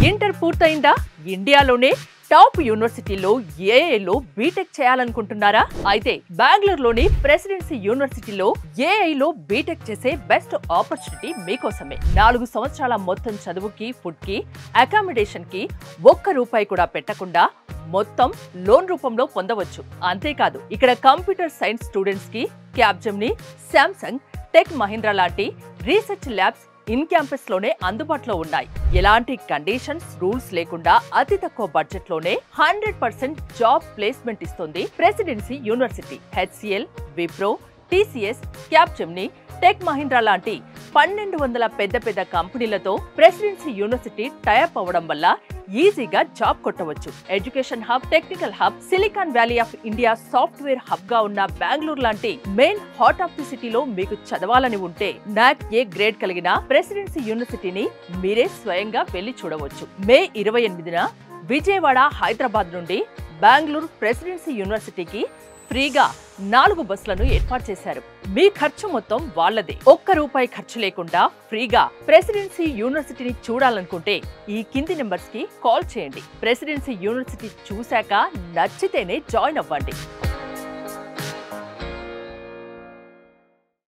Inter పూర్తయిందా? ఇండియాలోనే top యూనివర్సిటీలో ఏఐలో BTech చేయాలనుకుంటున్నారా? అయితే బెంగళూరులోని ప్రెసిడెన్సీ యూనివర్సిటీలో ఏఐలో బీటెక్ చేసే బెస్ట్ ఆపర్చునిటీ మీకోసమే. 4 సంవత్సరాల మొత్తం చదువుకి, ఫుడ్ కి, అకామిడేషన్ కి ₹1 కూడా పెట్టకుండా మొత్తం లోన్ రూపంలో పొందవచ్చు. అంతేకాదు, ఇక్కడ కంప్యూటర్ సైన్స్ స్టూడెంట్స్ కి క్యాప్జెమిని, శాంసంగ్, టెక్ మహీంద్రా లాంటి రీసెర్చ్ ల్యాబ్స్ ఇన్ క్యాంపస్ లోనే అందుబాటులో ఉన్నాయి. ఎలాంటి కండిషన్స్, రూల్స్ లేకుండా అతి తక్కువ బడ్జెట్ లోనే 100% జాబ్ ప్లేస్మెంట్ ఇస్తుంది presidency university. HCL, Wipro, TCS, Capgemini, tech Mahindra లాంటి 1200 పెద్ద కంపెనీలతో ప్రెసిడెన్సీ యూనివర్సిటీ టైఅప్ అవ్వడం వల్ల ఈజీగా జాబ్ కొట్టవచ్చు. Education hub, technical hub, silicon valley of India software hub గా ఉన్న బెంగళూరు లాంటి మెయిన్ హార్ట్ ఆఫ్ ది సిటీలో మీకు చదవాలని ఉంటే NAC A గ్రేడ్ కలిగిన ప్రెసిడెన్సీ యూనివర్సిటీని మీరే స్వయంగా వెళ్లి చూడవచ్చు. మే 28న విజయవాడ, హైదరాబాద్ నుండి బెంగళూరు ప్రెసిడెన్సీ యూనివర్సిటీకి ఫ్రీగా 4 బస్సులను ఏర్పాటు చేశారు. మీ ఖర్చు మొత్తం వాళ్ళదే. ₹1 ఖర్చు లేకుండా ఫ్రీగా ప్రెసిడెన్సీ యూనివర్సిటీని చూడాలనుకుంటే ఈ కింది నెంబర్స్ కి కాల్ చేయండి. ప్రెసిడెన్సీ యూనివర్సిటీ చూశాక నచ్చితేనే జాయిన్ అవ్వండి.